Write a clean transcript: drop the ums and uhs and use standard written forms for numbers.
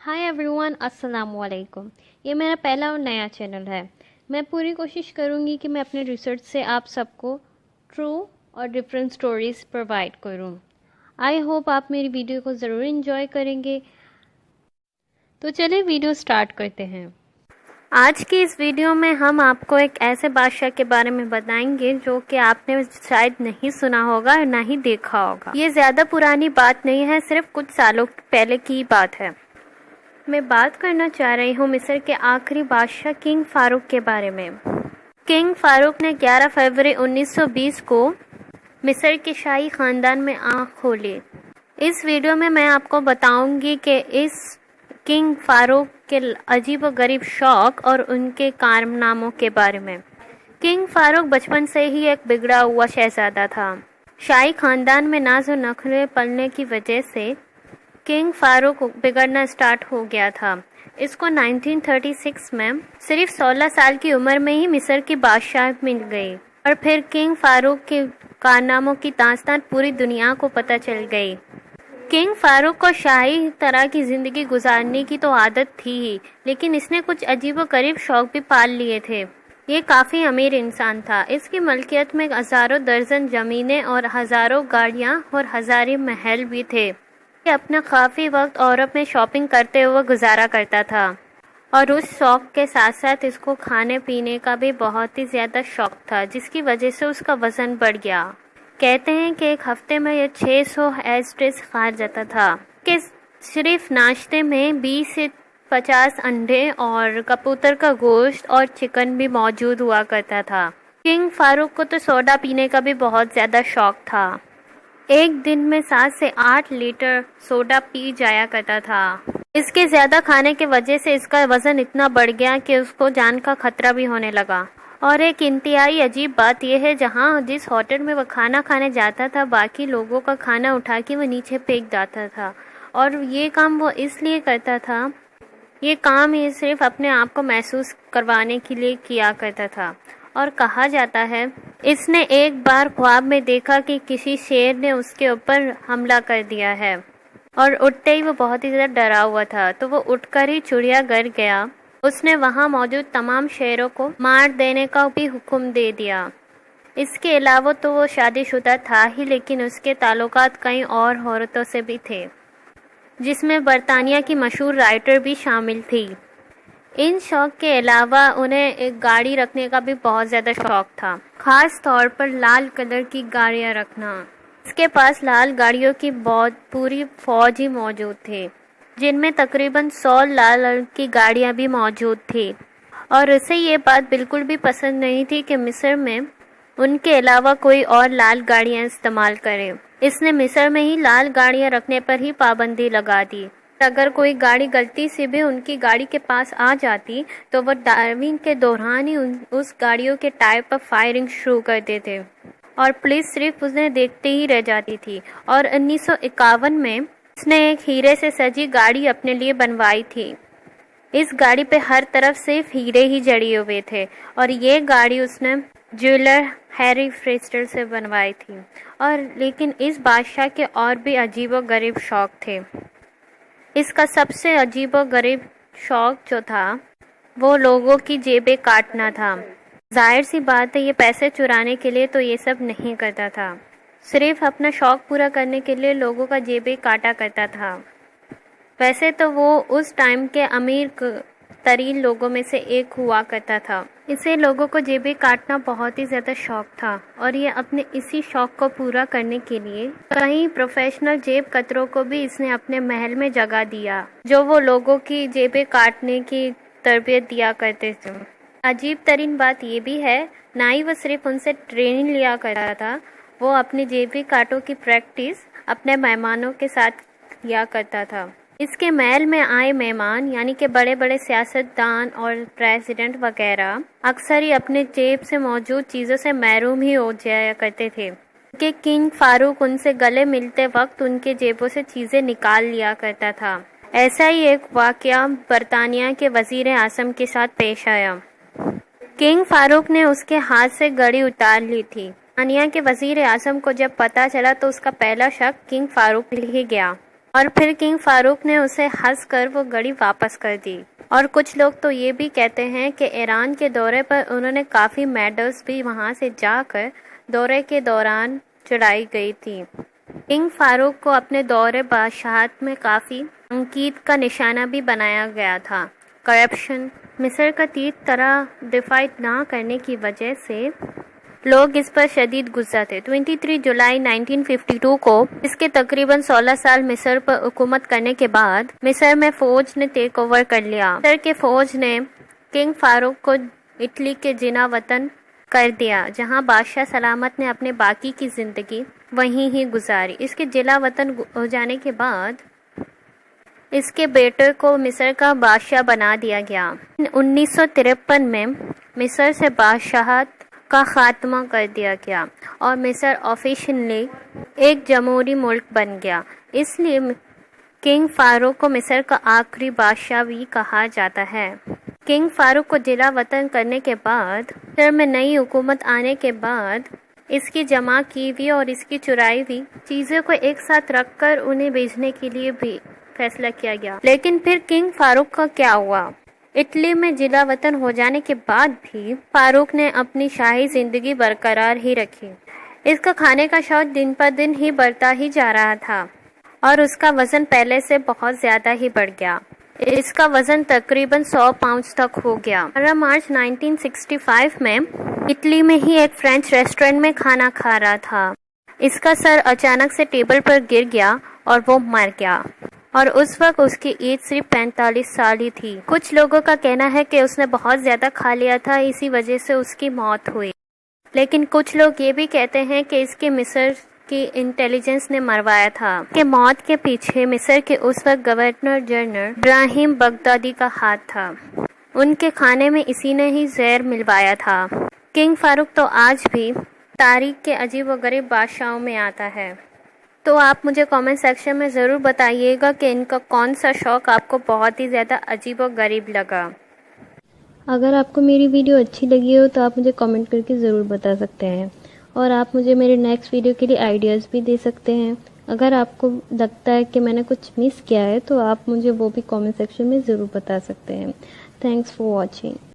Hi everyone, अस्सलाम वालेकुम। ये मेरा पहला और नया चैनल है। मैं पूरी कोशिश करूँगी कि मैं अपने रिसर्च से आप सबको ट्रू और डिफरेंट स्टोरीज़ प्रोवाइड करूँ। आई होप आप मेरी वीडियो को ज़रूर इन्जॉय करेंगे। तो चलिए वीडियो स्टार्ट करते हैं। आज की इस वीडियो में हम आपको एक ऐसे बादशाह के बारे में बताएंगे जो कि आपने शायद नहीं सुना होगा और ना ही देखा होगा। ये ज़्यादा पुरानी बात नहीं है, सिर्फ कुछ सालों पहले की बात है। मैं बात करना चाह रही हूँ मिस्र के आखिरी बादशाह किंग फारूक के बारे में। किंग फारूक ने 11 फरवरी 1920 को मिस्र के शाही ख़ानदान में आँख खोली। इस वीडियो में मैं आपको बताऊंगी कि इस किंग फारूक के अजीब व गरीब शौक और उनके कारनामों के बारे में। किंग फारूक बचपन से ही एक बिगड़ा हुआ शहजादा था। शाही ख़ानदान में नाज और नखरे पलने की वजह से किंग फारूक बिगड़ना स्टार्ट हो गया था। इसको 1936 में सिर्फ 16 साल की उम्र में ही मिस्र की बादशाह मिल गई और फिर किंग फारूक के कारनामों की दास्तान पूरी दुनिया को पता चल गई। किंग फारूक को शाही तरह की ज़िंदगी गुजारने की तो आदत थी ही, लेकिन इसने कुछ अजीब व गरीब शौक भी पाल लिए थे। ये काफ़ी अमीर इंसान था। इसकी मलकियत में हज़ारों दर्जन ज़मीनें और हज़ारों गाड़ियाँ और हज़ारों महल भी थे। अपना काफ़ी वक्त यूरोप में शॉपिंग करते हुए गुजारा करता था और उस शौक के साथ साथ इसको खाने पीने का भी बहुत ही ज़्यादा शौक था, जिसकी वजह से उसका वज़न बढ़ गया। कहते हैं कि एक हफ्ते में ये 600 एस्ट्रेस खा जाता था कि सिर्फ नाश्ते में 20 से 50 अंडे और कबूतर का गोश्त और चिकन भी मौजूद हुआ करता था। किंग फारूक को तो सोडा पीने का भी बहुत ज़्यादा शौक था। एक दिन में 7 से 8 लीटर सोडा पी जाया करता था। इसके ज़्यादा खाने की वजह से इसका वज़न इतना बढ़ गया कि उसको जान का खतरा भी होने लगा। और एक इंतहाई अजीब बात यह है, जहाँ जिस होटल में वह खाना खाने जाता था, बाकी लोगों का खाना उठा के वो नीचे फेंक जाता था। और ये काम वो इसलिए करता था, ये काम ये सिर्फ अपने आप को महसूस करवाने के लिए किया करता था। और कहा जाता है इसने एक बार ख्वाब में देखा कि किसी शेर ने उसके ऊपर हमला कर दिया है और उठते ही वो बहुत ही ज़्यादा डरा हुआ था, तो वो उठकर ही चिड़ियाघर गया। उसने वहाँ मौजूद तमाम शेरों को मार देने का भी हुक्म दे दिया। इसके अलावा तो वो शादीशुदा था ही, लेकिन उसके ताल्लुकात कई और औरतों से भी थे, जिसमें बरतानिया की मशहूर राइटर भी शामिल थी। इन शौक के अलावा उन्हें एक गाड़ी रखने का भी बहुत ज़्यादा शौक था, ख़ास तौर पर लाल कलर की गाड़ियाँ रखना। इसके पास लाल गाड़ियों की बहुत पूरी फ़ौज ही मौजूद थी, जिनमें तकरीबन 100 लाल रंग की गाड़ियाँ भी मौजूद थी। और उसे ये बात बिल्कुल भी पसंद नहीं थी कि मिस्र में उनके अलावा कोई और लाल गाड़ियाँ इस्तेमाल करे। इसने मिस्र में ही लाल गाड़ियाँ रखने पर ही पाबंदी लगा दी। अगर कोई गाड़ी गलती से भी उनकी गाड़ी के पास आ जाती तो वो ड्राइविंग के दौरान ही उस गाड़ियों के टायर पर फायरिंग शुरू कर देते और पुलिस सिर्फ उन्हें देखते ही रह जाती थी। और 1951 में उसने एक हीरे से सजी गाड़ी अपने लिए बनवाई थी। इस गाड़ी पे हर तरफ सिर्फ हीरे ही जड़े हुए थे और ये गाड़ी उसने ज्वेलर हैरी फ्रेस्टर से बनवाई थी। और लेकिन इस बादशाह के और भी अजीब व गरीब शौक थे। इसका सबसे अजीब व गरीब शौक जो था वो लोगों की जेबें काटना था। जाहिर सी बात है, ये पैसे चुराने के लिए तो ये सब नहीं करता था, सिर्फ अपना शौक पूरा करने के लिए लोगों का जेबें काटा करता था। वैसे तो वो उस टाइम के अमीर तरीन लोगों में से एक हुआ करता था। इसे लोगों को जेबें काटना बहुत ही ज़्यादा शौक था और ये अपने इसी शौक को पूरा करने के लिए कई प्रोफेशनल जेब कतरों को भी इसने अपने महल में जगह दिया, जो वो लोगों की जेबें काटने की तरबियत दिया करते थे। अजीब तरीन बात ये भी है, ना ही वो सिर्फ उनसे ट्रेनिंग लिया करता था, वो अपनी जेबें काटों की प्रैक्टिस अपने मेहमानों के साथ किया करता था। इसके महल में आए मेहमान यानी कि बड़े बड़े सियासतदान और प्रेसिडेंट वगैरह अक्सर ही अपने जेब से मौजूद चीज़ों से महरूम ही हो जाया करते थे कि किंग फारूक उनसे गले मिलते वक्त उनके जेबों से चीज़ें निकाल लिया करता था। ऐसा ही एक वाक़या बरतानिया के वज़ीर आज़म के साथ पेश आया। किंग फारूक ने उसके हाथ से घड़ी उतार ली थी। बरतानिया के वज़ीर आज़म को जब पता चला तो उसका पहला शक किंग फारूक ही गया। اور پھر کنگ فاروق نے اسے ہنس کر وہ گھڑی واپس کر دی۔ اور کچھ لوگ تو یہ بھی کہتے ہیں کہ ایران کے دورے پر انہوں نے کافی میڈلز بھی وہاں سے جا کر دورے کے دوران چڑھائی گئی تھی۔ کنگ فاروق کو اپنے دور بادشاہت میں کافی تنقید کا نشانہ بھی بنایا گیا تھا۔ کرپشن، مصر کا ٹھیک طرح دفاع نہ کرنے کی وجہ سے لوگ اس پر شدید غصہ تھے۔ 23 جولائی 1952 کو اس کے تقریباً 16 سال مصر پر حکومت کرنے کے بعد مصر میں فوج نے ٹیک اوور کر لیا۔ مصر کے فوج نے کنگ فاروق کو اٹلی کے جنا وطن کر دیا، جہاں بادشاہ سلامت نے اپنے باقی کی زندگی وہیں ہی گزاری۔ اس کے جلا وطن ہو جانے کے بعد اس کے بیٹے کو مصر کا بادشاہ بنا دیا گیا۔ 1953 میں مصر سے بادشاہت کا خاتمہ کر دیا گیا اور مصر آفیشلی ایک جمہوری ملک بن گیا۔ اس لیے کنگ فاروق کو مصر کا آخری بادشاہ بھی کہا جاتا ہے۔ کنگ فاروق کو جلا وطن کرنے کے بعد مصر میں نئی حکومت آنے کے بعد اس کی جمع کی ہوئی اور اس کی چرائی ہوئی چیزوں کو ایک ساتھ رکھ کر انہیں بیچنے کے لیے بھی فیصلہ کیا گیا۔ لیکن پھر کنگ فاروق کا کیا ہوا؟ اٹلی میں جلا وطن ہو جانے کے بعد بھی فاروق نے اپنی شاہی زندگی برقرار ہی رکھی۔ اس کا کھانے کا شوق دن پر دن ہی بڑھتا ہی جا رہا تھا اور اس کا وزن پہلے سے بہت زیادہ ہی بڑھ گیا۔ اس کا وزن تقریباً 100 پاؤنڈ تک ہو گیا۔ 15 مارچ 1965 میں اٹلی میں ہی ایک فرینچ ریسٹورنٹ میں کھانا کھا رہا تھا۔ اس کا سر اچانک سے ٹیبل پر گر گیا اور وہ مر گیا، اور اس وقت اس کی ایج صرف 45 سال ہی تھی۔ کچھ لوگوں کا کہنا ہے کہ اس نے بہت زیادہ کھا لیا تھا، اسی وجہ سے اس کی موت ہوئی، لیکن کچھ لوگ یہ بھی کہتے ہیں کہ اس کے مصر کی انٹیلیجنس نے مروایا تھا۔ کہ موت کے پیچھے مصر کے اس وقت گورنر جنرل ابراہیم بغدادی کا ہاتھ تھا۔ ان کے کھانے میں اسی نے ہی زہر ملوایا تھا۔ کنگ فاروق تو آج بھی تاریخ کے عجیب و غریب بادشاہوں میں آتا ہے۔ تو آپ مجھے کامنٹ سیکشن میں ضرور بتائیے گا کہ ان کا کون سا شوق آپ کو بہت ہی زیادہ عجیب و غریب لگا۔ اگر آپ کو میری ویڈیو اچھی لگی ہو تو آپ مجھے کامنٹ کر کے ضرور بتا سکتے ہیں، اور آپ مجھے میرے نیکسٹ ویڈیو کے لیے آئیڈیاز بھی دے سکتے ہیں۔ اگر آپ کو لگتا ہے کہ میں نے کچھ مس کیا ہے تو آپ مجھے وہ بھی کامنٹ سیکشن میں ضرور بتا سکتے ہیں۔ Thanks for watching.